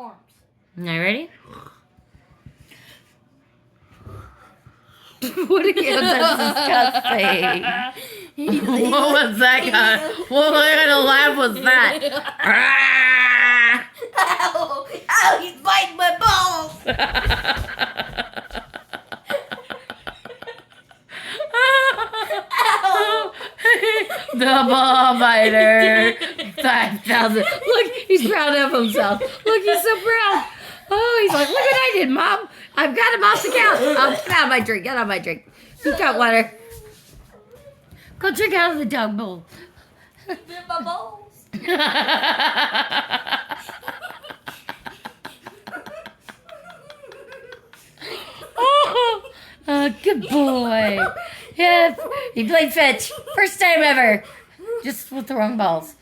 arms. Are you ready? What again? That's disgusting. What was that kind of, what kind of laugh was that? Ow! Ow! He's biting my balls! Ow! The ball biter. 5,000. Look, he's proud of himself. Look, he's so proud. Oh, he's like, look what I did, Mom. I've got him off the couch. Oh, get out of my drink. Get out of my drink. You got water. Go drink out of the dog bowl. Bit my balls. Oh, good boy. Yes, he played fetch. First time ever. Just with the wrong balls.